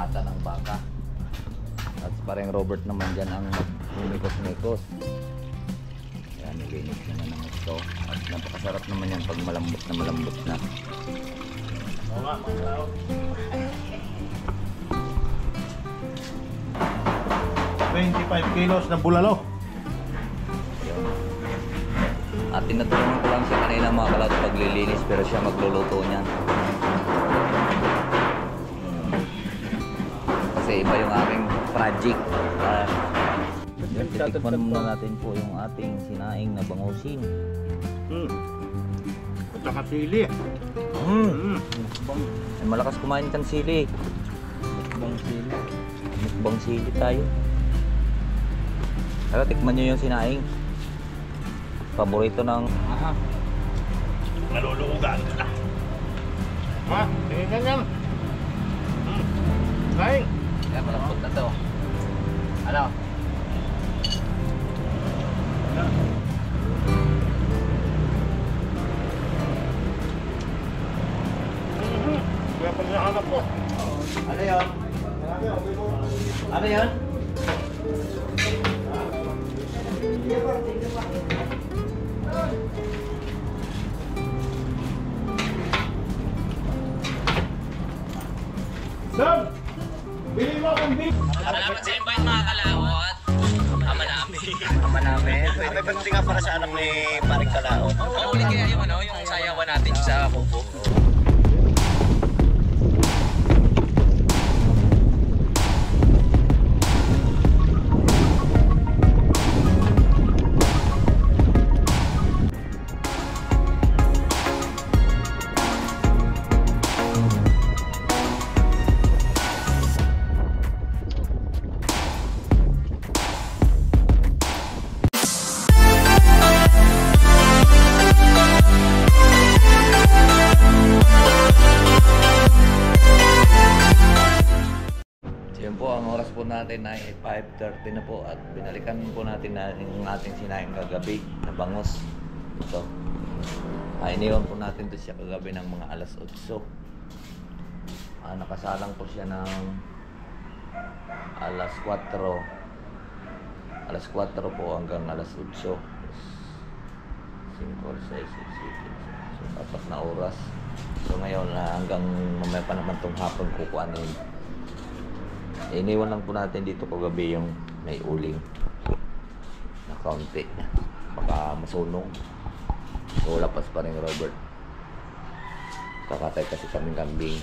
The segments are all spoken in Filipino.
pata ng baka. At parang Robert naman dyan ang humikos-mikos. Ayan, nilinis naman ng ito. At napakasarap naman yan pag malambot na. Oo nga, mga kalao. 25 kilos na bulalo. Ayun. At tinatulungan ko lang siya kanina mga kalawot paglilinis, pero siya magluluto niyan. Kasi iba yung aking project. Titikman muna natin po yung ating sinaing na bangusin. At saka sili. Ay, malakas kumain kang sili. Mukbang sili tayo. Pero tikman nyo yung sinaing. Paborito ng... Aha. Nalulugan. Ha? Tingin ka niyan. Kain. Kaya malambot na to. Ano? Kaya pala nahanap po. Ano yun? Ano yun? Sir! Bili mo akong beef! Salamat sa invite mga kalawot. Ama namin. May pagdating nga para sa anak ni Paring Kalaot. Mahuli kaya yung yung sayawan natin sa kubo. Natin ay 5:30 na po at binalikan po natin na yung ating sinaing kagabi na bangos. Ito. Iniwan po natin to siya kagabi ng mga alas 8. Nakasalang po siya ng alas 4. Alas 4 po hanggang alas 8. 5, 6, 7, 8. So, 4 na oras. So ngayon hanggang mamaya pa naman itong hapon kukuhanin. Iniwan lang po natin dito kagabi yung may uling na kaunti, baka masunog. So lapas pa rin Robert, kakatay kasi kaming kambing.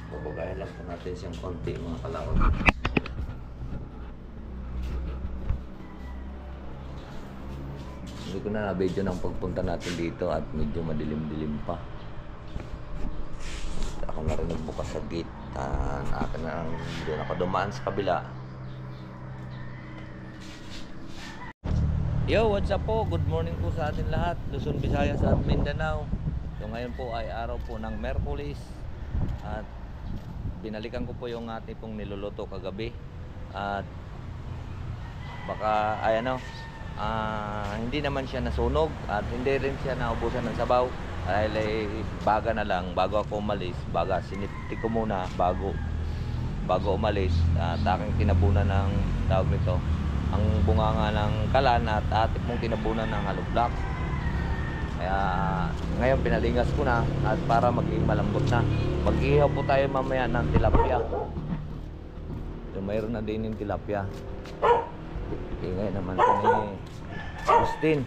Babagayan lang po natin siyang konti mga kalawot. Hindi ko na na-video ng pagpunta natin dito at medyo madilim-dilim pa. Ako na rin nagbukas sa gate. Akin na lang doon ako dumaan sa kabila. Yo, what's up po? Good morning po sa atin lahat. Luzon, Visayas at Mindanao. So ngayon po ay araw po ng Miyerkules. At binalikan ko po yung ating pong niluluto kagabi. At baka ay hindi naman siya nasunog at hindi rin siya naubusan ng sabaw. Dahil ay baga na lang bago ako umalis. Baga sinipti ko muna bago umalis. At aking tinabunan ng tawag nito, ang bunganga ng kalan at ating pong tinabunan ng hollow block. Kaya ngayon pinalingas ko na at para maging malambot na. Mag-ihaw po tayo mamaya ng tilapia. So mayroon na din yung tilapia. Ingay naman po ni Justin.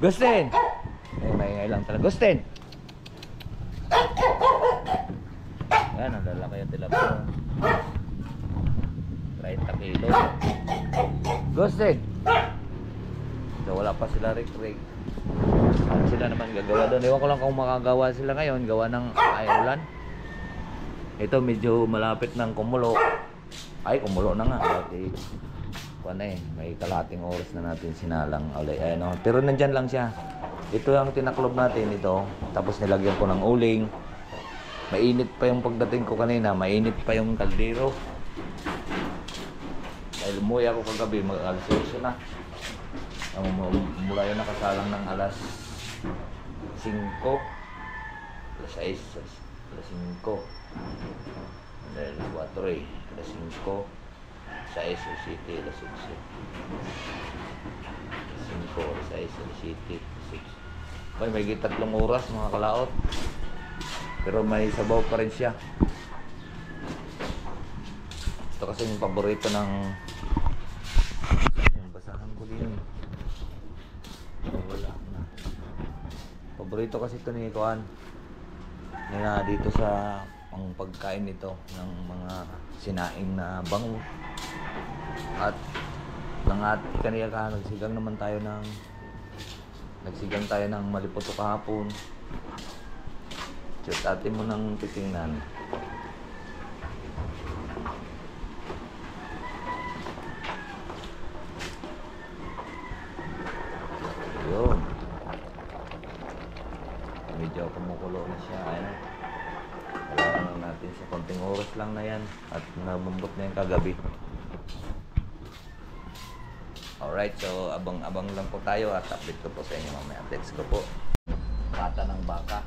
Gustin! Maingay lang talaga. Gustin! Yan, ang lalaki yung tilapia. 30 kilo. Gustin! So wala pa sila Rick. Ano sila naman gagawa doon? Ewan ko lang kung makagawa sila ngayon. Gawa ng ulan. Ito medyo malapit ng kumulo. Ay, kumulo na nga. Dati, kuwan na eh, may kalahating oras na natin sinalang ulit. Ano. Pero nandyan lang siya. Ito ang tinaklob natin ito. Tapos nilagyan ko ng uling. Mainit pa yung pagdating ko kanina. Mainit pa yung kaldero. Dahil umuwi ako kagabi, mag-alas 8 na. Mula yun nakasalang ng alas 5. Alas 6. Alas 5. Dahil 4 eh. Alas 5. 6, alas 7, alas 11. Alas 5, alas 6, alas 7, alas 6. Ay, may 3 oras mga kalaot. Pero may sabaw pa rin siya. Ito kasi yung paborito ng... Yung basahan ko din. Oh, wala na. Paborito kasi ito ni Kuan. Na dito sa ang pagkain nito ng mga sinaing na bango. At kanina ka nagsigang tayo ng maliputo kahapon. Check atin mo nang titingnan. Yun. Medyo kumukulo na siya. Ayun. Kailangan natin sa konting oras lang na yan. At nabambot na yung kagabi. Alright, so abang-abang lang po tayo at update ko po sa inyo mamaya. Updates ko po. Kata ng baka.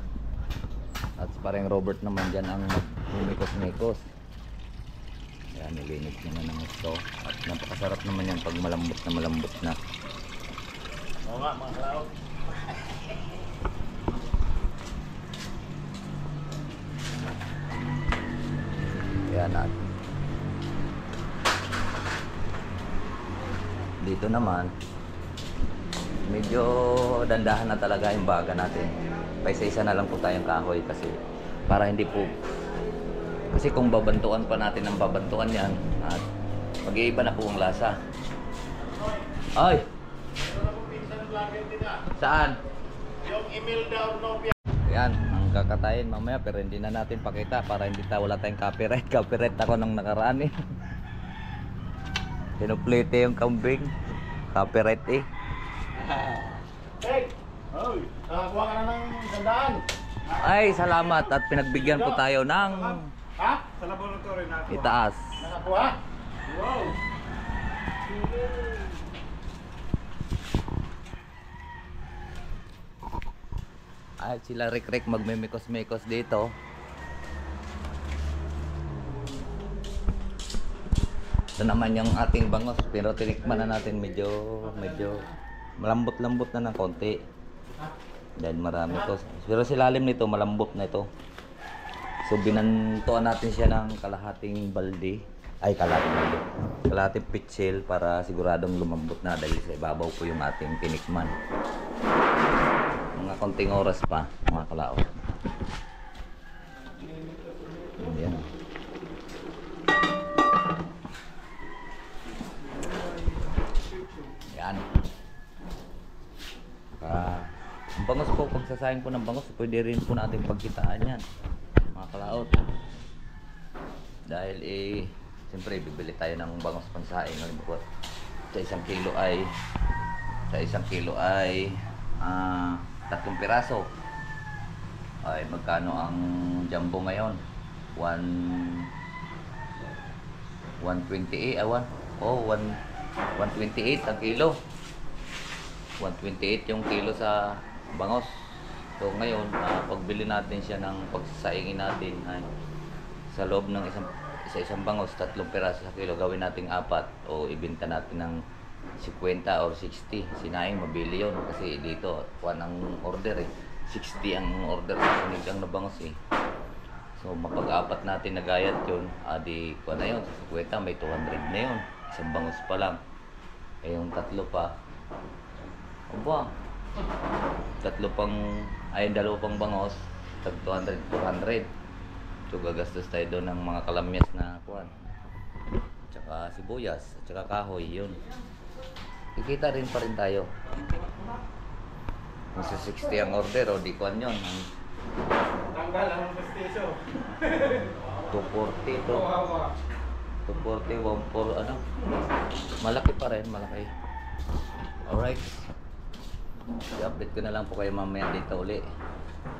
At parang Robert naman dyan ang humikos-mikos. Ayan, nilinis niya na ng gusto. At napakasarap naman yan pag malambot na. Oo nga, mga kalaot. Ayan at dito naman medyo dandahan na talaga yung baga natin. Paisa-isa na lang po tayong kahoy kasi para hindi po kasi kung babantuan pa natin ang babantuan yan at mag-iiba na po ang lasa. Ay! Saan? Yung Imelda Ornovia. Yan, ang kakatayin mamaya pero hindi na natin pakita para hindi wala tayong copyright. Copyright ako nung nakaraan eh. Pinuplete yung kambing. Copyright eh. Hey! Hoy! Nakakuha ka na ng sandaan. Ay, salamat at pinagbigyan po tayo ng Ha? Sa laboratory natin. itaas. Nakakuha? Wow! Ay, sila Rick magmimikos-mikos dito. Ito naman yung ating bangos pero tinikman na natin medyo malambot-lambot na ng konti. Dahil marami to. Pero silalim nito malambot na ito. So binantuan natin siya ng kalahating balde. Ay, kalahating pitsil para siguradong lumambot na dahil sa ibabaw po yung ating tinikman. Mga konting oras pa, mga kalao. Ayan. Yan. Ang bangos po, pagsasayang po ng bangos, pwede rin po natin pagkitaan yan, mga kalaot. Dahil siyempre bibili tayo ng bangos pansaing ngayon po. Sa isang kilo ay 3 piraso. Ay magkano ang jumbo ngayon? 128 128 ang kilo. 128 yung kilo sa bangos. So ngayon, pagbili natin siya ng pagsasaingin natin ay sa loob ng isang bangos, 3 piraso sa kilo, gawin nating 4 o ibenta natin ng 50 or 60. Sinaing mabili yun kasi dito kuwan ang order eh. 60 ang order sa sinigang na bangos eh. So mapag-apat natin na gayat yun, di kuwan na yun. Sa 50 may 200 na yun. Isang bangos pa lang. Eh yung 3 pa. Aba. 2 pang bangos, tag 200, 400. So gagastos tayo doon ng mga kalamyas na kuwan. Tsaka sibuyas, tsaka kahoy yun. Kikita rin pa rin tayo. Kung sa 60 ang order, o di kuwan yun. Tanggal ang prestisyo. 240 to. 240, 14, ano? Malaki pa rin, malaki. Alright. I-update ko na lang po kayo mamaya dito uli.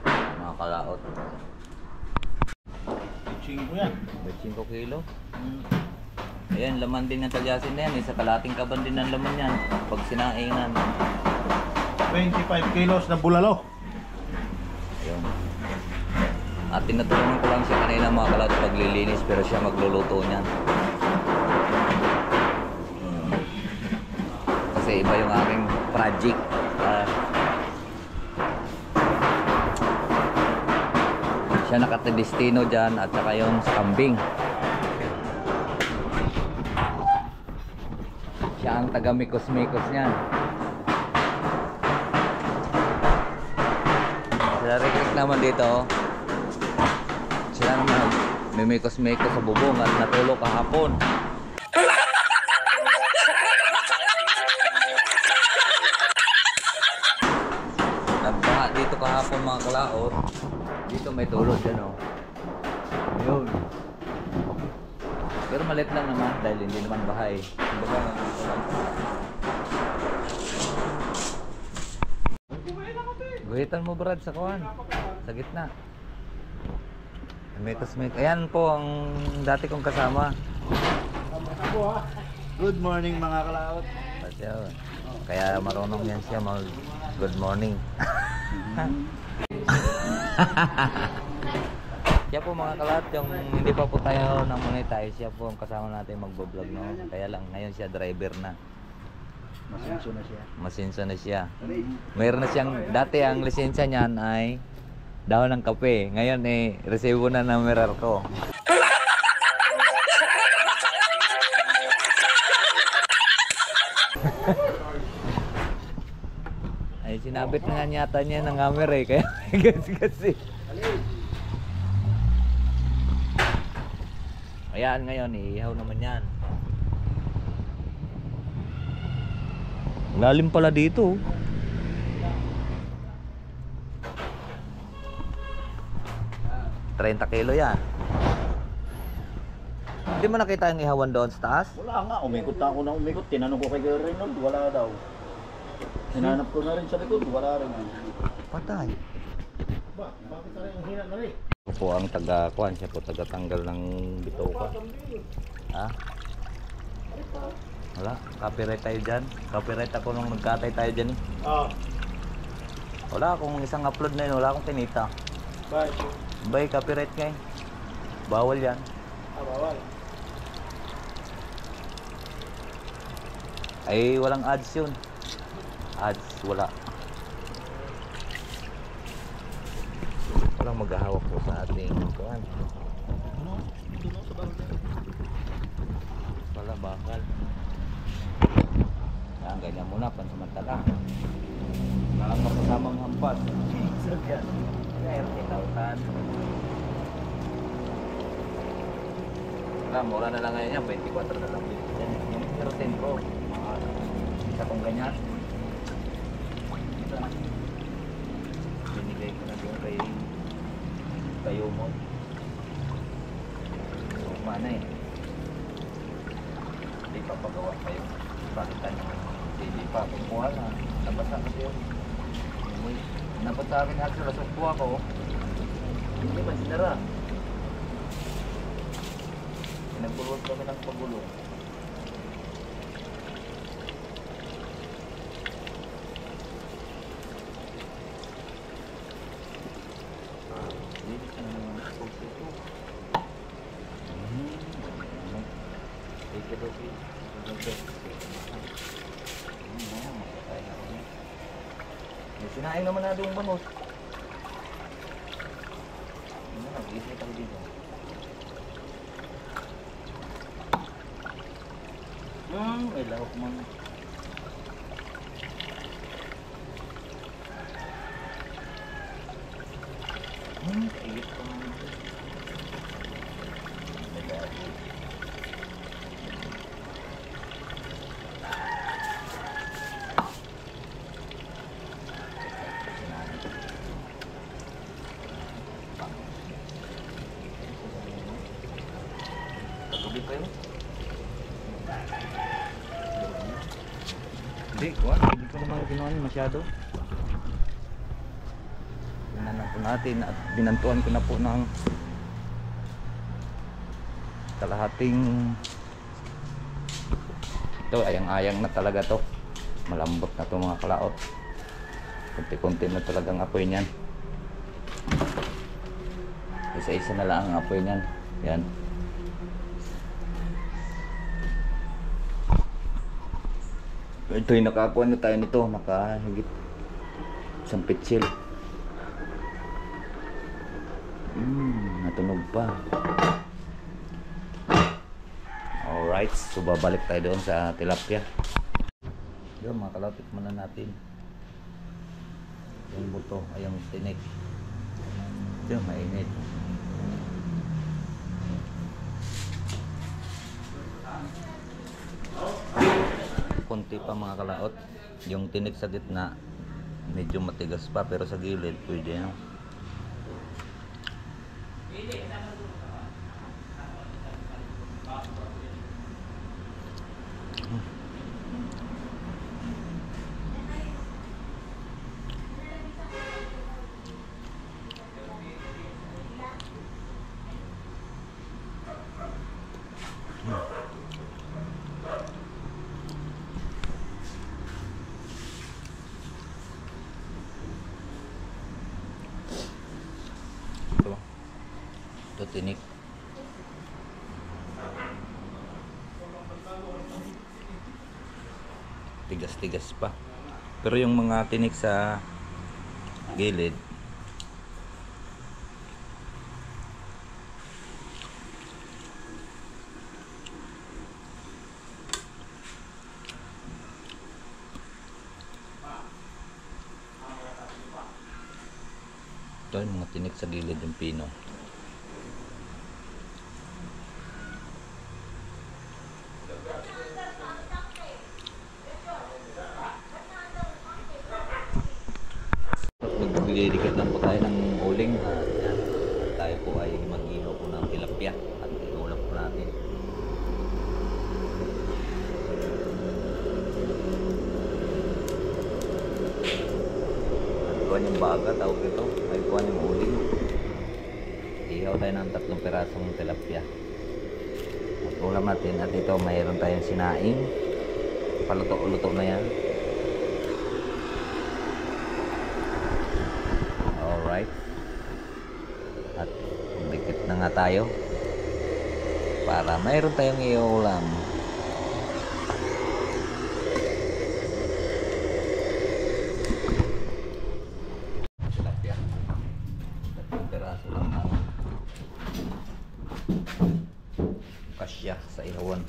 Mga kalaot. 5 yan. 25 kilo. Ayan, laman din ng talyasin na yan. Isa kalating kaban din ng laman yan. Pag sinaingan. 25 kilos na bulalo. Ayun. At tinutulungan ko lang siya kanina mga kalaot paglilinis pero siya magluluto niyan. Kasi iba yung aking project. Siya nakatidestino dyan at saka yung sa kambing. Siya ang taga-mikos-mikos niyan. Sila Rick naman dito. Sila naman mimikos-mikos sa bubong at natulog kahapon. Nagbaha dito kahapon mga kalaot. Dito may tulog dyan oh. Ayun. Pero malit lang naman dahil hindi naman bahay. Kumbaga, guhitan mo Brad sa kuwan. Sa gitna. Mekos-mekos. Ayan po ang dati kong kasama. Good morning mga kalaot. Kaya marunong yan siya mag good morning. Siya po mga kalat, yung hindi pa po tayo nang monetize, siya po ang kasama natin magbo-vlog no. Kaya lang ngayon siya driver na. Masinso na siya. Masinso na siya. Mayroon na siyang, dati ang lisensya niyan ay dahon ng kape. Ngayon resibo na ng Meralco. Ay sinabit na nga yata niya ng camera kaya kasi. Ayan ngayon, ihaw naman yan. Lalim pala dito. $30 kilo yan. Hindi mo nakita yung ihawan doon sa taas? Wala nga, umikot na ako na umikot. Tinanong ko kay Reynold, wala daw. Hinanap ko na rin sa likod, wala rin. Patay. Bakit na rin ang hina na rin? Ako po ang taga-kuhan, siya po taga-tanggal ng bituka. Ha? Wala, copyright tayo dyan. Copyright ako nung nagkatay tayo dyan eh. Wala akong isang upload na yun, wala akong kinita. Bye. Bay, copyright nga eh. Bawal yan. Bawal. Ay, walang ads yun. Ads, wala. Walang maghahawak po sa ating kuhan. Wala, bakal. Yan, ganyan muna, pansamantala. Wala kang kapasamang hampas. Yan. Kaya, tinautan. Wala, mura na lang ngayon yan. 24 na lang. Yan, yung Aeroten Pro. Isa kong ganyan. Binigay ko na doon kayo mo. So, paano eh? Hindi pa pagawa kayo. Bakit tayo? Hindi pa. Kukuha na. Nabasa kasi yun. Napat sa akin actually, nasukpo ako. Hindi man sinara. Pinagpulot kami ng pagulo. Sinain naman natin yung bangus. Nag-isip ako dito. May lahok man. Kaigit ko man. Gabi pa yun. Hindi ko naman ginawa niya masyado. Tingnan po natin at binantuan ko na po ng kalahating ito, ayang-ayang na talaga to. Malambot na to mga kalaot. Kunti-kunti na talagang apoy niyan. Isa-isa na lang ang apoy niyan. Yan. Ito yung nakakuha na tayo nito. Nakahigit isang pitsil. Natunog pa. Alright, so babalik tayo doon sa tilapia. Yun mga kalaot, tikman na natin yung buto, ay yung tinik. Ito yung mainit. Kunti pa mga kalaot. Yung tinik sa gitna medyo matigas pa, pero sa gilid pwede na. Ito tinik. Tigas-tigas pa. Pero yung mga tinik sa gilid ito yung mga tinik sa gilid yung pino. Maglilikat lang po tayo ng uling. Yan. Tayo po ay mag-ihaw po ng tilapia at iulap po natin. Kuha yung baga, tawag ito. Ay kuha yung uling. Ihaw tayo ng 3 pirasong tilapia. At ulam natin. At ito mayroon tayong sinaing. Paluto-luto na yan. Alright. At dikit na nga tayo para mayroon tayong iulam. Tilapia. 3 piraso lang ang kasya sa ihawan.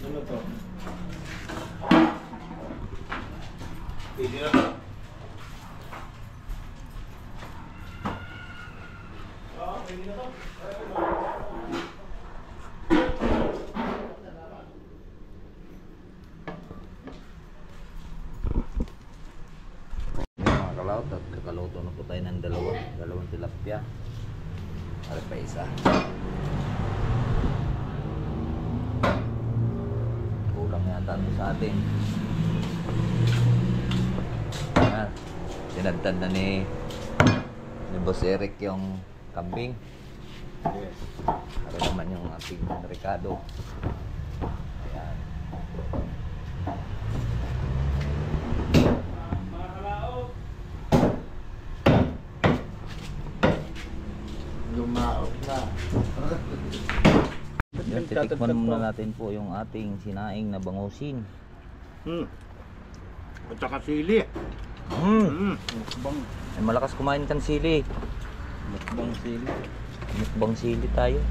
Ano to? Pwede na. Mga kalaot, at kakaluto na po tayo ng dalawang tilapia. Para pa isa. Kulang yata ito sa atin. Ayan. Sinagtad na ni Boss Eric yung kambing. Yes. Ano naman yung ating Ricardo. Ayan. Lumaot na. Yan, titikman muna natin po yung ating sinaing na bangusin. At saka sili. Mukbang. Ay, malakas kumain kan sili. Mukbang sili. Mukbang sili tayo.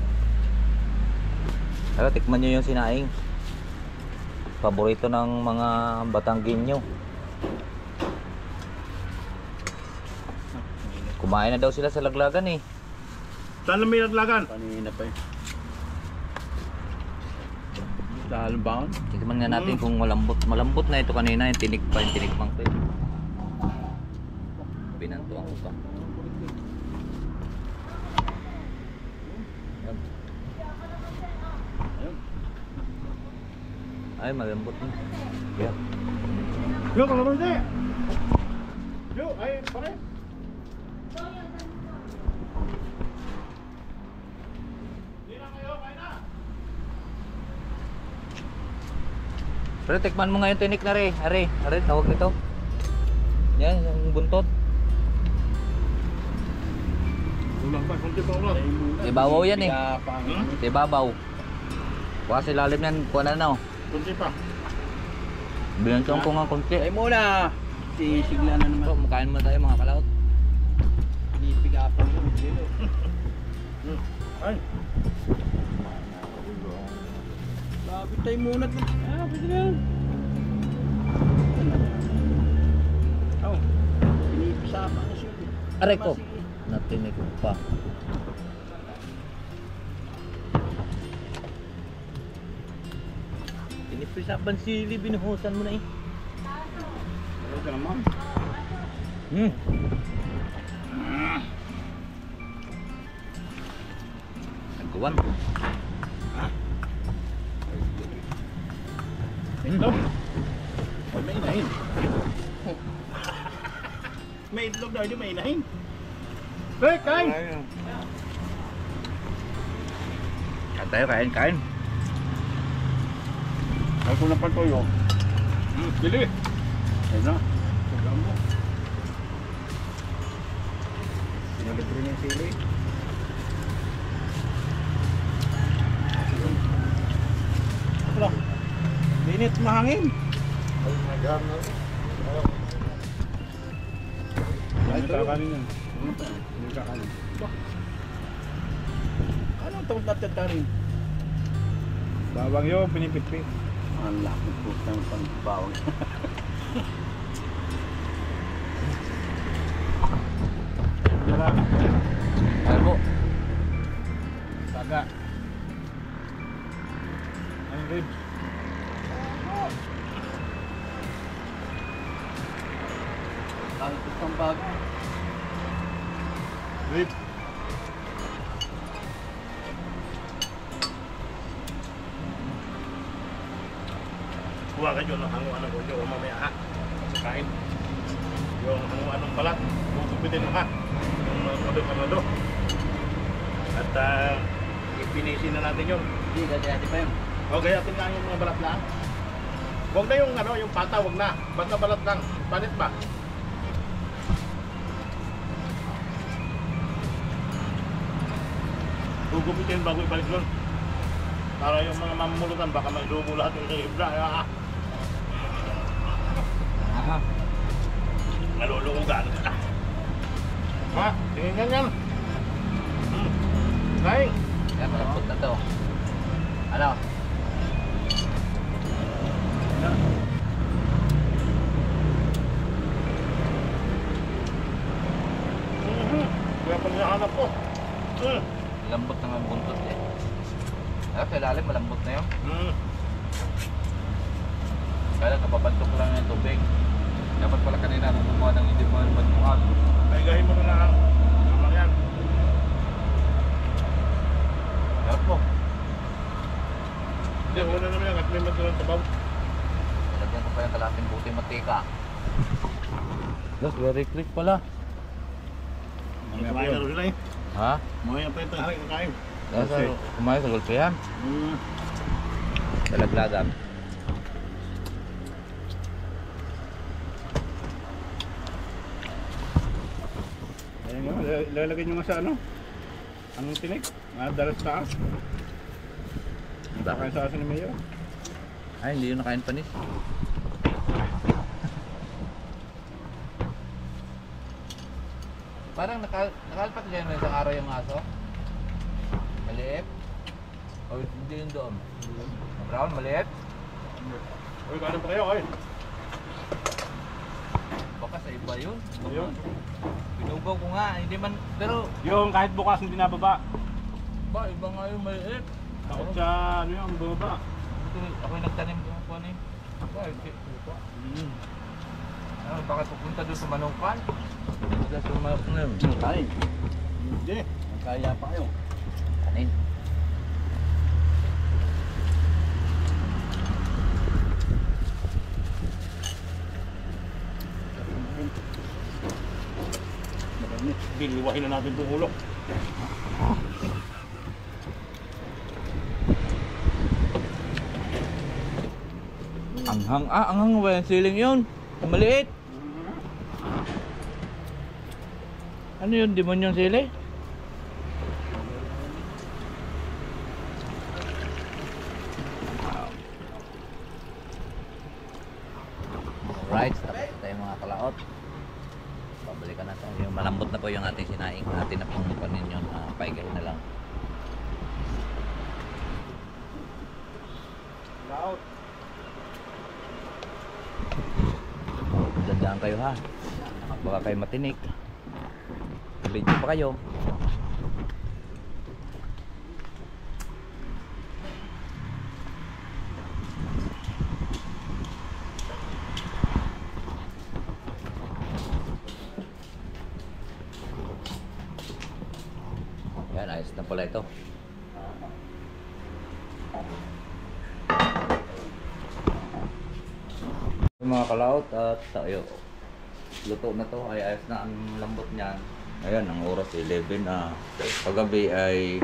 Pero tikman nyo yung sinaing. Paborito ng mga Batanggenyo. Kumain na daw sila sa laglagan eh. Saan na may naglagan? Kanina pa eh. Dahil baon? Tikman nga natin kung malambot. Malambot na ito kanina. Yung tinik pa, yung tinikmang ko eh. Binantuan ko pa. Yan. Ay, malambot na. Yeah. Yo, kalau hindi. Yo, ay, pare. Pero tikman mo nga yung tinik na re. Are, tawag nito. Yan, yung buntot. Ulang pa, kunti pa ulang. Ibabaw yan eh. Hmm? Ibabaw. Kasi lalim yan, kuha na na oh. Kunti pa. Binansyon ko nga konti. Ay muna. Sisigla na So, naman. makain mo tayo mga kalaot. Pinipigapan ko dito. Ay. Lapit tayo muna. Ah, pwede na. Oh, pinipisapan na siya. Aray ko. Natinig ko pa. Pinipisapan sili, binuhusan mo na eh. Ano ka naman? Nagkuwan. Itlog. Ay, may inahin. May itlog daw, di may inahin. Hey, kain! Kain tayo, kain. Ay, kung napatuyo. Bili. Ayun na. Sagang mo. Sinalibre niya yung sili. Wala. Linit mahangin. Ay, nag-arm na. Ay, kakanin yan. Hindi kakanin. Anong tawag natin tarin? Bawang yun, pinipitpit. Ang laki po ng pangbawang. Wala. Kalbo. Saga. Anong ribs? Ang itong bago. Ribs. Kuha ka dyan ng hanguan ko dyan, mamaya ha. Kain. Yung hanguan ng balat, kukupitin mo ha. Yung mado-mado. At ipinisin na natin yun. Hindi, dati pa yun. Okay, atin lang yung mga balat lang. Huwag na yung ano, yung pata, huwag na. Basta balat lang. Panit ba? Gugupitin bago ibalik doon. Para yung mga mamulutan, baka may dugo lahat yung sa ibra. Ah. Aha. Nalulugan ka. Ha? Tingin yan yan. Kain. Yan, malambot na to. Ano? Kaya pag nahanap ko. Lambot na nga buntot eh. Sa ilalim, malambot na yun. Kaya kapabantok lang yung tubig. Dapat pala kanina kung kumuha ng hindi mo bantukan. Ay gahin mo na lang. Naman yan. Dapat po. Hindi, wala naman yan. At may matulang tabaw. Lagyan ko pa yung kalating buti matika. Los, very quick pala. Kumain na rin sila eh. Ha? Kumain pa yung tanghali kakain. Kumain sa gulpihan. Dalaglagan. Ayan nga, ilalagay nyo nga sa ano? Anong tinik? Dalas taas. Baka sa asan ni Mayo. Ay, hindi yun nakain panis. Parang nakalpat dyan na isang araw yung aso. Maliit. O hindi yun doon. Brown, maliit. Uy, kanin pa kayo, oy. Baka sa iba yun. Yun. Pinugaw ko nga, hindi man, pero Yung kahit bukas hindi nababa. ba, iba nga yung maliit. Takot sa ano yung bumaba. Ako yung nagtanim ko po ano ba, ito. Ano, baka pupunta doon sa Manungkan? Pupunta sa Manungkan. Kain. Hindi. Kaya pa kayo. Kanin. Biluwahin na natin itong ulo. Anghang ba yung siling yun? Maliit. Ano yun? Demonyong sili? Alright, tapos tayo mga kalaot. Babalikan na tayo. Malambot na po yung ating sinaing. Atin na pong panin yun. Paigay na lang. Laot. Dadaan kayo ha. Baka kayo matinik. Video pa kayo. Yan, ayos na pala ito. Mga kalaot at tayo. Luto na to, ay ayos na ang lambot niyan. Ayan, ang oras 11 na. Kagabi ay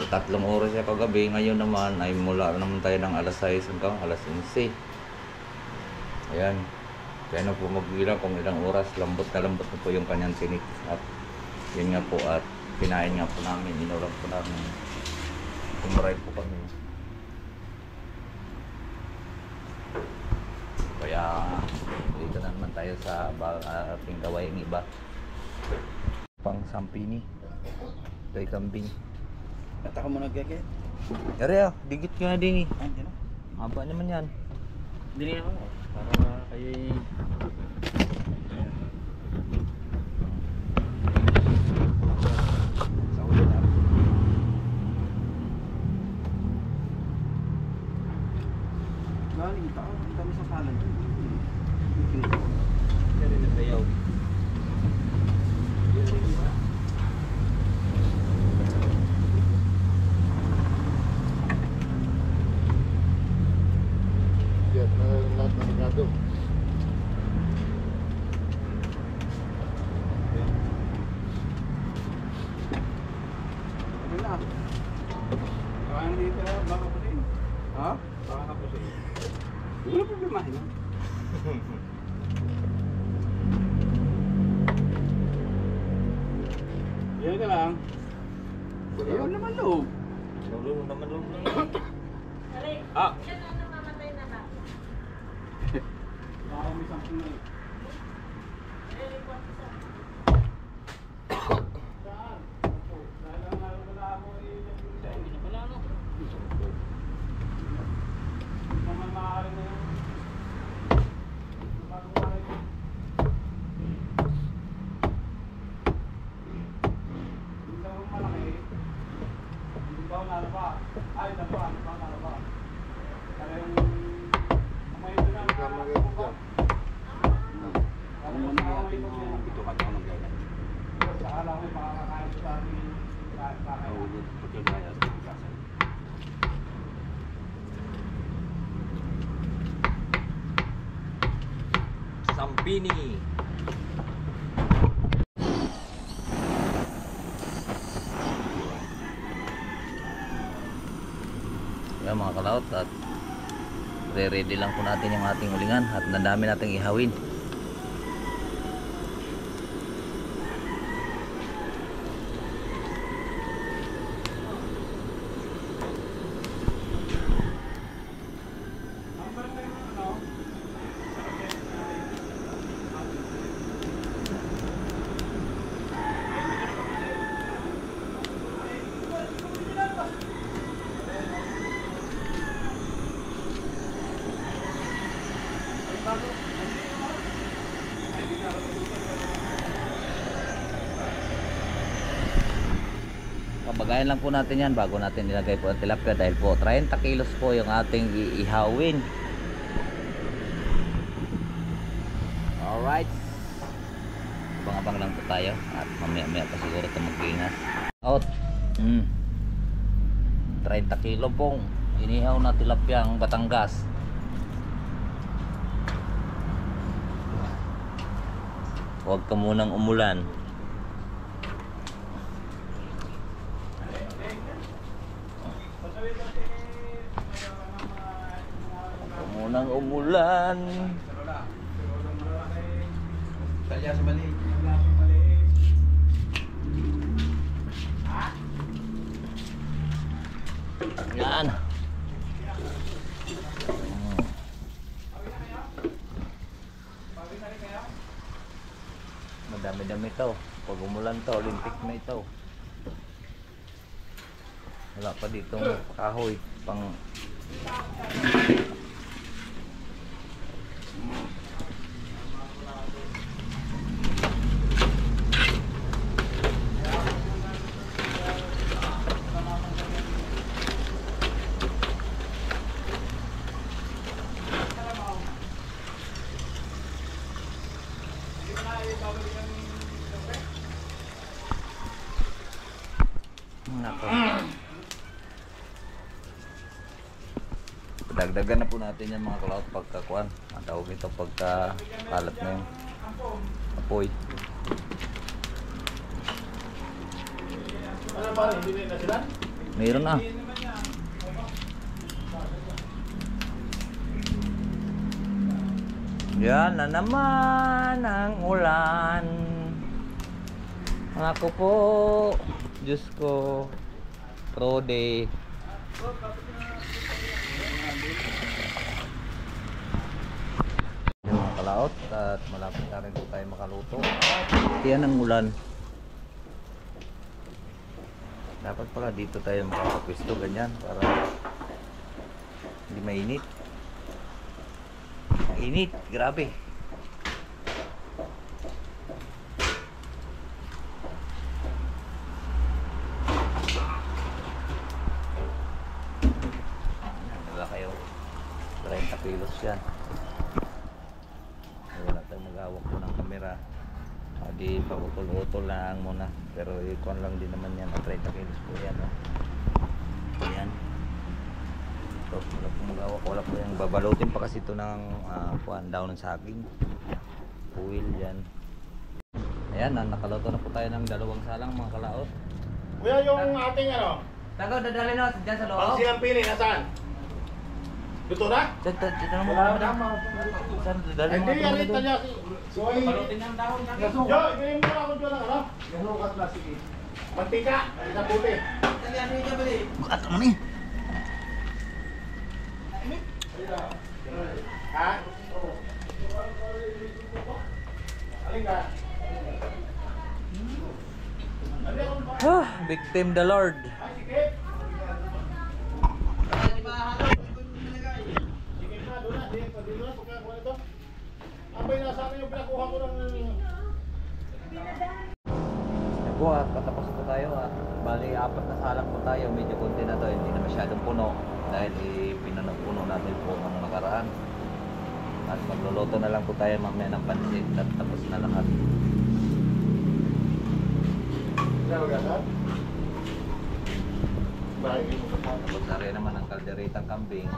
3 oras sa kagabi. Ngayon naman ay mula naman tayo ng alas 6 hanggang alas 11. Ayan. Kaya na po magbilang kung ilang oras. Lambot na po yung kanyang tinik. At yun nga po, at kinain nga po namin. Inulang po namin. Kumaray po kami. Kaya dito na naman tayo sa ating gawaing iba. Pang sampini. Ito ay kambing. At ako muna gagawin. Area, digit ka na din eh. Hindi na. Haba naman yan. Hindi ako. Para kayo Sa ulo na. Galing tao. Kami sa salan. Kaya na sayaw. Yan na lahat ng ligado. Ano na? Baka dito, baka po din. Ha? Baka po din. Wala problema yun. Yan ka lang. Ayun naman loob. Lolo naman lolo. Ah! Baka may sampung na yun. Saan? Dahil ang wala ako Wala no. naman maaari na yun. Magawa rin yun. Hindi ka mong malaki. Hindi ba nalaba? Ay, nalaba. Kaya yung may ito na Ako muna natin ito ka ako ng saka lang may makakakain sa ating Nahulog pagkagaya sa pagkasal. Sampini. Yan mga kalaot, at re-ready lang po natin yung ating ulingan at nandami nating ihawin. Pabagayan lang po natin yan bago natin ilagay po ang tilapia, dahil po 30 kilos po yung ating iihawin. Alright, abang-abang lang po tayo at mamaya-maya pa siguro ito mag-ingas out. 30 kilo pong inihaw na tilapia ang Batangas. Huwag ka munang umulan. Unang umulan. Talya sa mali. Yan. Madami-dami ito. Pag umulan to, Olympic na ito. Wala pa ditong kahoy pang nako. Dagdagan na po natin yan mga kalaot pagkakuan. Ang tawag ito pagka kalat na yung apoy. Ano ba? Hindi na sila? Mayroon na. Yan na naman ang ulan. Ako po, Diyos ko, Rode. Yung mga kalaot at malapit na rin po tayo makaluto. Yan ang ulan. Dapat pala dito tayo makakapwisto ganyan para hindi mainit. Init, grabe. Wala kayo 30 kilos yan. Wala tayong mag-awak po ng kamera. Di pagutol-utol lang muna. Pero ikon lang din naman yan. 30 kilos po yan. Ayan. Ito, wala pong mag-awak. Wala po yung babalutin pa kasi ito ng puan down ng saging. Puwil yan. Ayan, nakaluto na po tayo ng dalawang salang mga kalaot. Kuya, yung ating ano? Tagaw, dadali na dyan sa loob. Pang silang pili, nasaan? Luto na? Dito na mo ba? Saan? Dali Hindi, mga yan ito ito niya. Soy. Balutin ng dahon. Yo, ibigay mo ako dyan lang, ano? Gahukat na, sige. Mantika, isang buti. Bukat naman eh. Ha? Alin ka? Victim the Lord. Ay, sige. Sige na, doon na. Dito na, pagkakuha nito. Abay, nasa akin yung pinakuha ko ng... Ako at katapos po tayo at bali 4 na salang po tayo. Medyo konti na to, hindi na masyadong puno dahil pinuno natin po ng nakaraan. At magluluto na lang po tayo mamaya ng pansit at tapos na lahat. Saan magasan? Bahay mo sa Tapos na rin naman ang kalderitang kambing.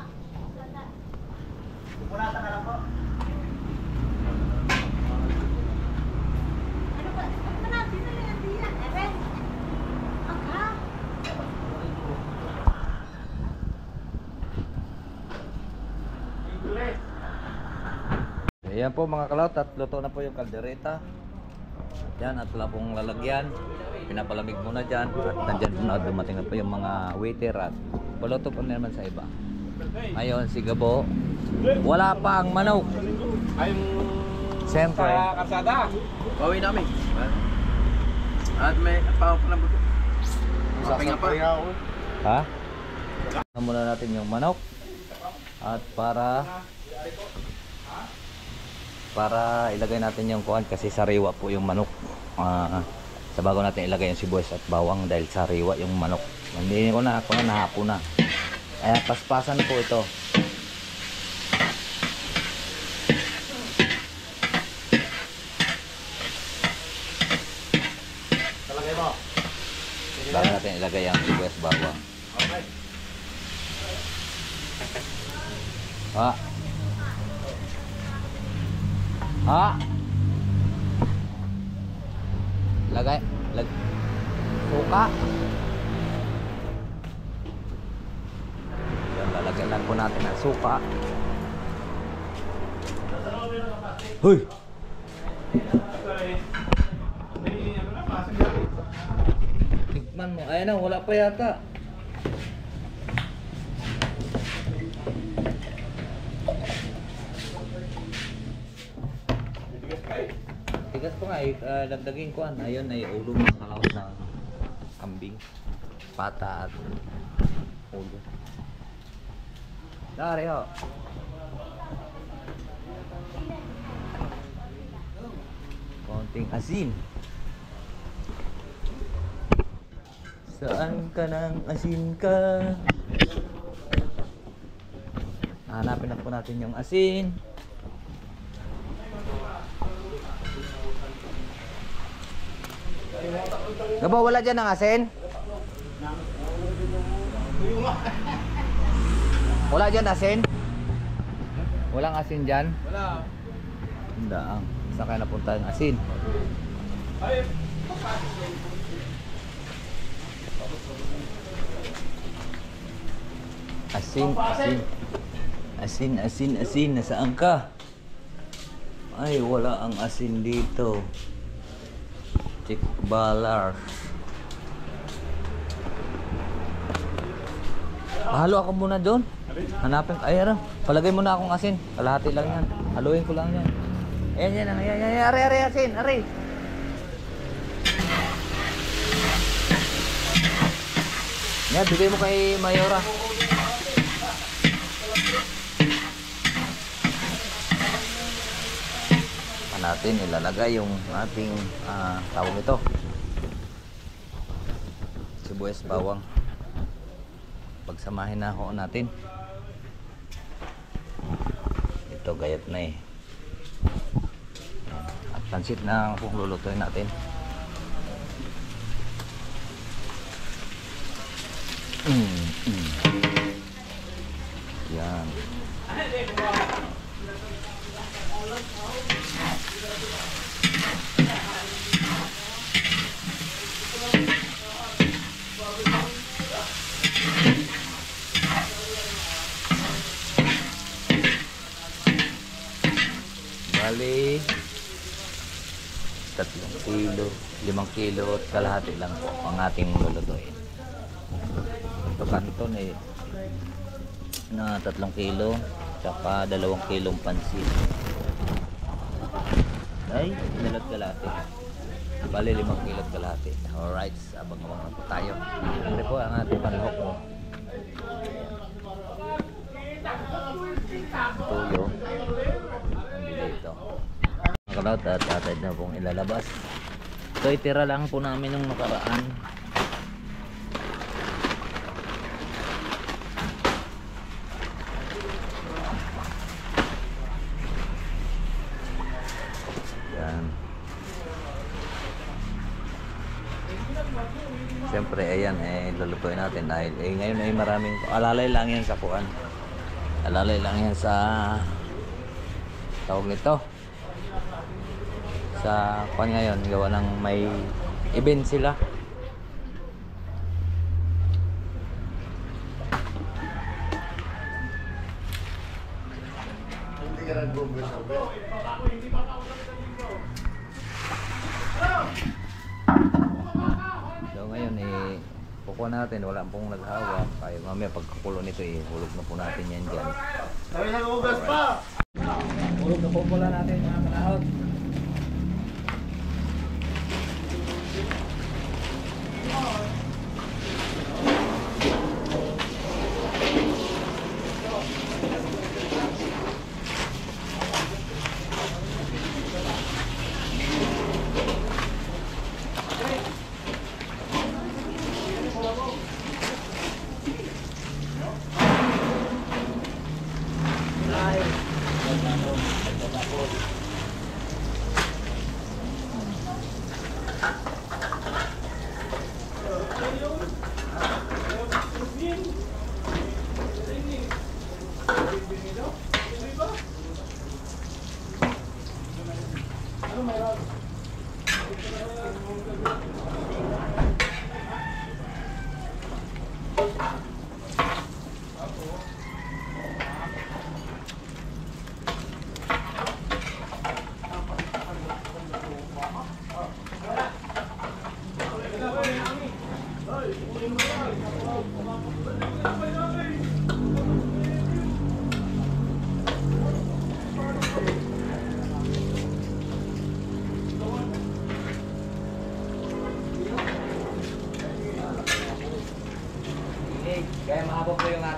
Ayan po mga kalaot at luto na po yung kaldereta. Yan at wala pong lalagyan. Pinapalamig muna dyan at nandyan muna dumating na po yung mga waiter at baluto po naman sa iba. Ngayon si Gabo, wala pa ang manok. Ay, Siyempre. Karsada. Bawi namin. At may papalamot. Papahinga pa. Ha? Tignan muna natin yung manok. At para ilagay natin yung kuan kasi sariwa po yung manok. Sa bago natin ilagay yung sibuyas at bawang dahil sariwa yung manok. Hindi ko na ako na nahapon na. Ayan, paspasan po ito. talagay mo. Bago natin ilagay ang sibuyas bawang. Okay. Ha? Ha? Lagay. Suka. Yan, lalagyan lang po natin ang suka. Hoy! Tikman mo. Ayan na, wala pa yata. Tigas pa nga eh, dagdagin ko. Ayun ay ulo ng kalawat ng kambing. Pata at ulo. Dari ho. Konting asin. Saan ka nang asin ka? Hanapin na po natin yung asin. Gabo, wala dyan ng asin? Wala dyan asin? Walang asin dyan? Wala. Hindi. Saan kaya napunta yung asin? Asin, asin. Asin, asin, asin. Nasaan ka? Ay, wala ang asin dito. Chick balar. Halo ako muna doon. Hanapin. Ay, ara. Palagay mo na akong asin. Kalahati lang yan. Haluin ko lang yan. Ayan, yan. Ayan, yan. Ari, ari, asin. Ari. Yan, bigay mo kay Mayora. Natin ilalagay yung ating tawag ito, sibuyas, bawang. Pagsamahin na ho natin. Ito gayat na eh. At pansit na kung lulutuin natin. Yan. Bali 3 kilo, 5 kilo at kalahati lang po ang ating lulutuin. Ito kanton eh na 3 kilo tsaka 2 kilong pansit. Ay, dalawat kalahati. Bali 5 kilo at kalahati. Alright, abang-abang po tayo. Ito po ang ating panlahok mo. Tuyo. Dito. Makalawat at atad na pong ilalabas. Ito itira lang po namin nung nakaraan. Yan. Siyempre ayan lulutuin natin dahil ngayon ay maraming alalay lang yan sa kuan. Alalay lang yan sa tawag nito sa kuan ngayon, gawa ng may event sila. So ngayon kukuha natin, wala pong naghawa kaya mamaya pagkakulo nito hulog na po natin yan dyan. Hulog na po pula natin mga kanahot.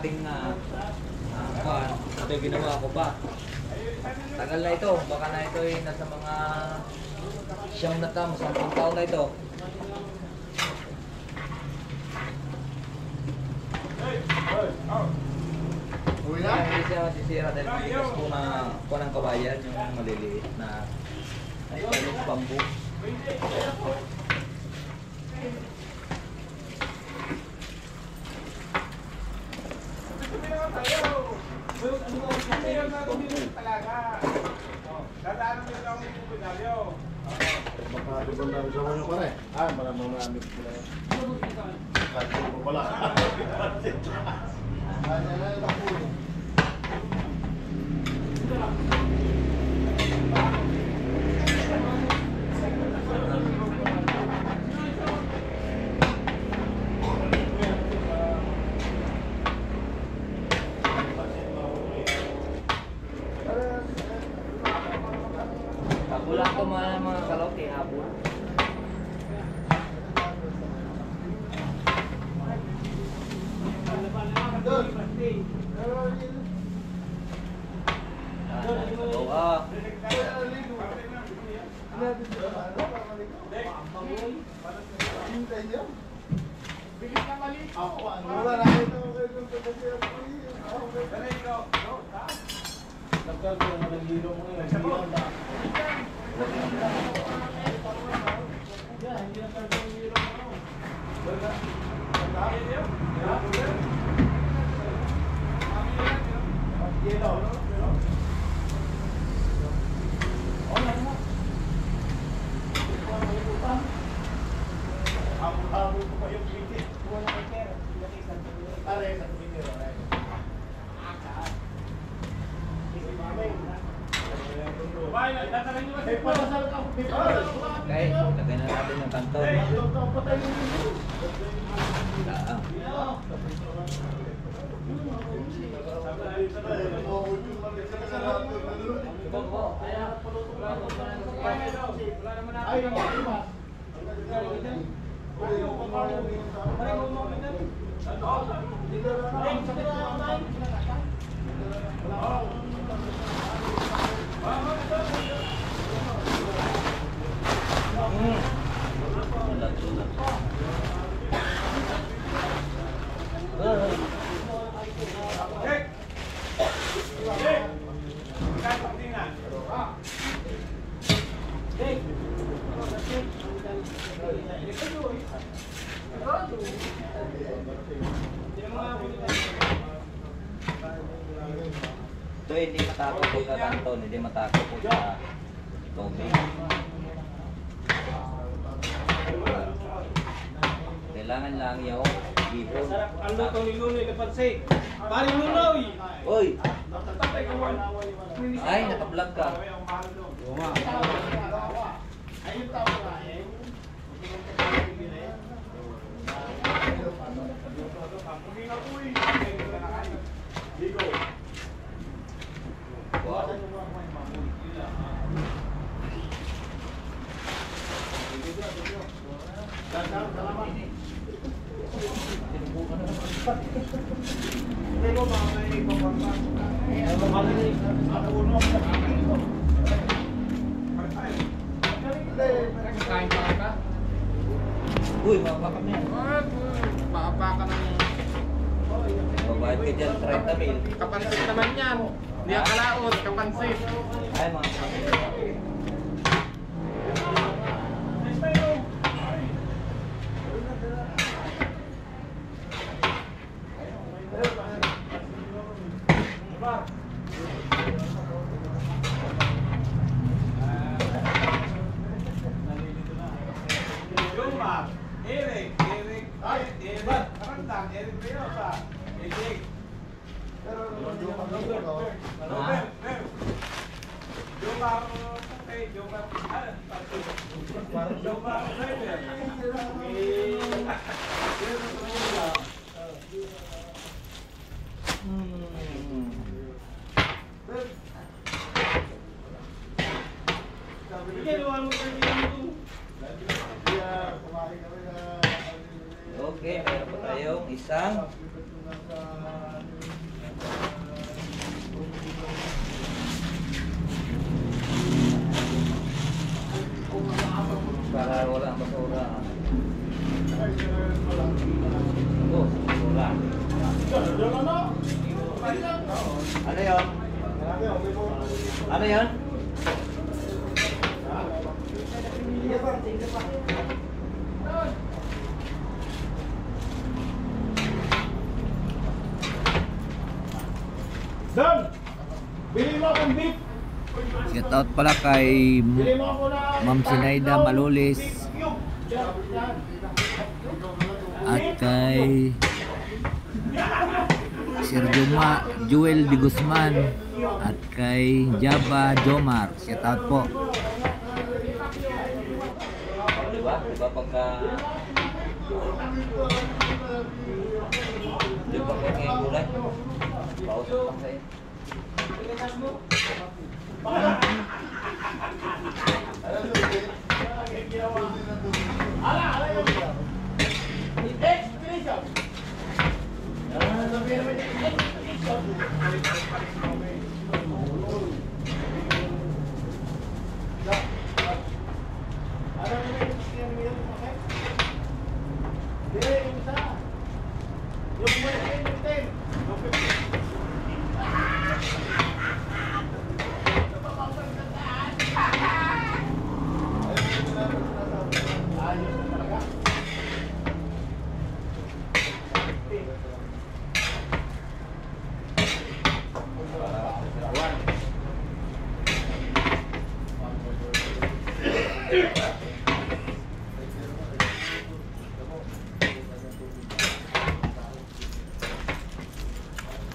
ating ito ginawa ko pa. Tagal na ito, baka na ito ay nasa mga 9 na taon, 10 taon na ito. Kaya hindi siya masisira dahil matigas po na ng kabayan, yung maliliit na Chinese bamboo. Wala ko mga kalote hapon. Okay, lagay na natin yung kanton. Ito hindi matakot po sa kanton, hindi matakot po sa tubig. Kailangan lang yung ibon. Ang luto ni Lunoy na pansi. Paring Lunoy! Uy! Ay, naka-vlog ka. Wow. Kain pa ka? Uy, mapaka mo yan. Paapa ka ng Babayad ka dyan, 30,000. kapansit naman yan. Hindi ang kalaot, kapansit. Ay, mga kapatid. Eric, Reynosa, Eric. Okay, meron po tayong isang Ano yan? Don! Bili mo akong beef! Shout out pala kay Bili mo ako na... Ma'am Sinaida Malulis Cube! at kay Sir Joel de Guzman at kay Java Jomar. Shout out po. Diba? Diba pagka diba pagka ngayon gulay? Pausap lang sa'yo.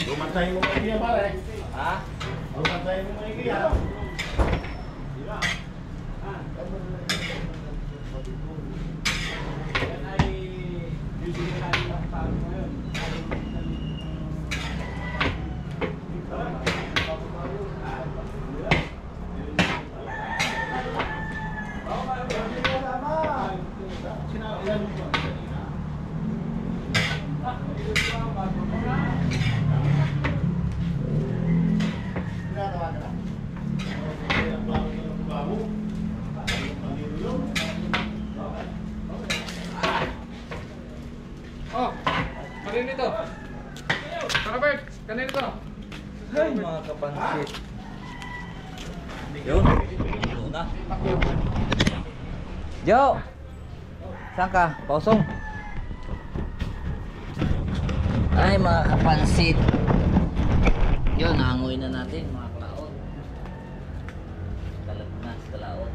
Lumatay mo mga iya, pare. Ha? Lumatay mo mga iya. Yan ay bibigyan natin ng tao ngayon. Oh, kanina ito. Tara Bert, kanina ito. Ay, mga kapansit. Yun. Yun na. Jo! Saan ka? Pausong. Ay, mga kapansit. Yun, hangoy na natin, mga kalaot. Talag na, kalaot.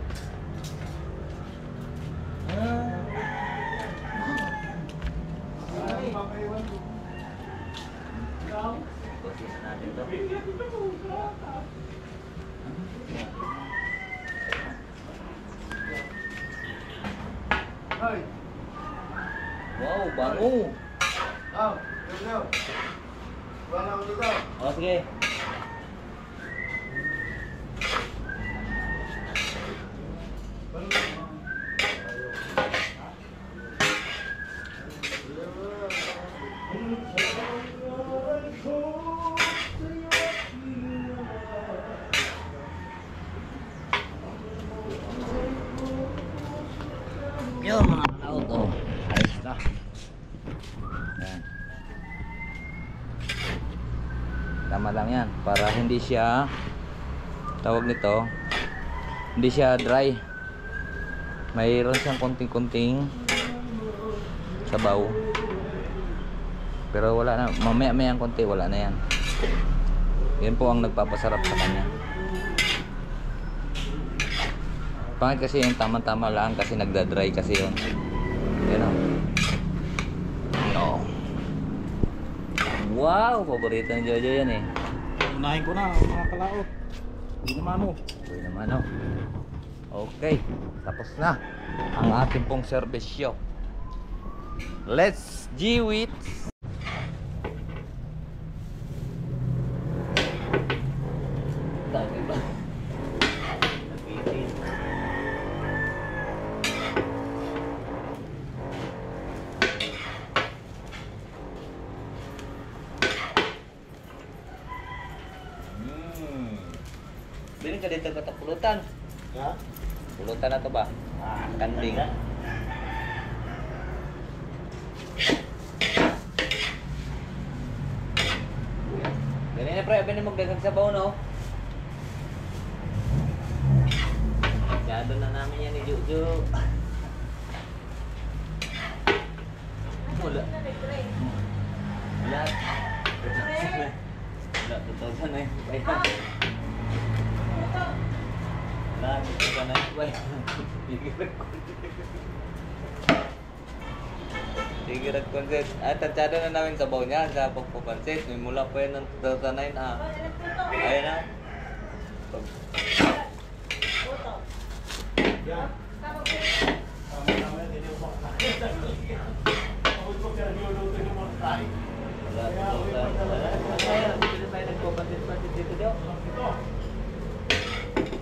Proses natin to. Wow, bango. Oh, sige. Yun mga kalaot, oh. Ayos na. Yan. Tama lang yan para hindi siya tawag nito, hindi siya dry. Mayroon siyang konting-konting sabaw. Pero wala na, mamaya-maya ang konti, wala na yan. Yan po ang nagpapasarap sa kanya. Pangit kasi yung tama-tama lang kasi nagda-dry kasi yun. Yan o. No. Wow! Paborito ni Jojo yan eh. Unahin ko na mga kalaot. Hindi naman mo. Uy naman o. Okay. Tapos na ang ating pong serbisyo. Let's do it! Dami ba? Bilhin ka dito ka pulutan. Ha? Pulutan na to ba? Kanding. Ganyan na pre, abin na magdagang sabaw no? Tansyado na namin yan ni Jojo. Wala. Wala. Wala, totoo na yun. Bayan. Wala, totoo na yun. Bayan. Sige, nag-conset. Tansyado na namin sabaw niya sa pagpapansit. May mula pa yun ng 2009 Ayun na.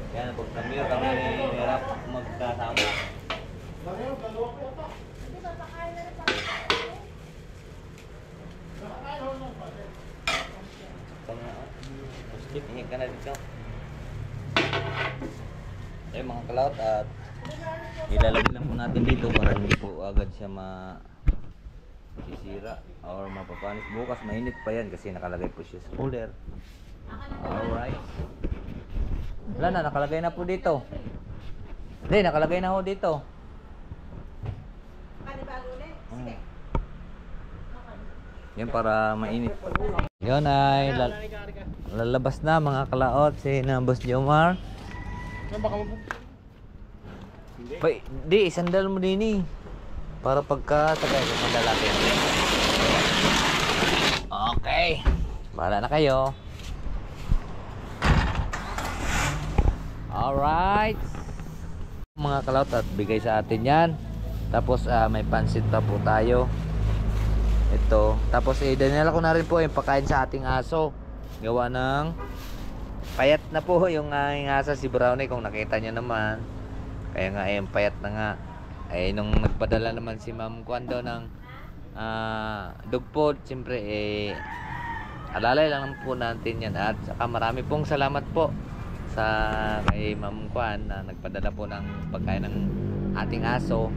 Kaya pag kami hirap magkasama. Hingi ka na dito. Eh mga kalaot at ilalagay lang po natin dito para hindi po agad siya sisira or mapapanis. Bukas mainit pa yan kasi nakalagay po siya sa cooler. Alright. Wala na, nakalagay na po dito. Hindi, nakalagay na ho dito. Yan para mainit. Yun ay lalabas na mga kalaot si na Boss Jomar. Di, isandal mo din para pagka tagay ko mandalatin. Okay. Bahala na kayo. Alright. Mga kalaot at bigay sa atin yan. Tapos may pansit pa po tayo. Ito. Tapos dinala ko na rin po yung pagkain sa ating aso. Gawa ng payat na po yung aking aso si Brownie kung nakita nyo naman. Kaya nga payat na nga. Ay nung nagpadala naman si Ma'am Kwando ng dog food, siyempre alalay lang po natin yan. At saka marami pong salamat po sa kay Ma'am Kwan na nagpadala po ng pagkain ng ating aso.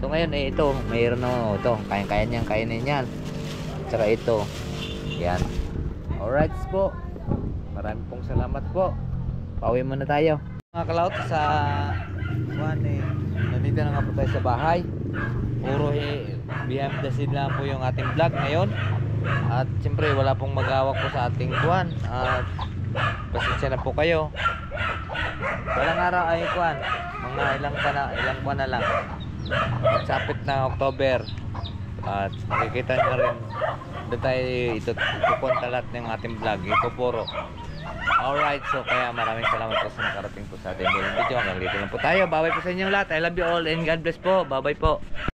So ngayon ito, mayroon na ito, kaya niyang kainin yan. Tsaka ito. Yan. Alright po. Marami pong salamat po. Pauwi muna tayo. Mga kalaot sa Kwan nandito na nga po tayo sa bahay. Puro behind the scene lang po yung ating vlog ngayon. At siyempre wala pong magawak po sa ating Kwan. At pasensya na po kayo. Walang araw ay Kwan. Mga ilang pa na lang. Magsapit na October at makikita nyo rin doon tayo itupunta lahat ng ating vlog ipupuro. Alright, so kaya maraming salamat po sa nakarating po sa ating video. Hanggang dito lang po tayo. Bye bye po sa inyong lahat. I love you all and God bless po. Bye bye po.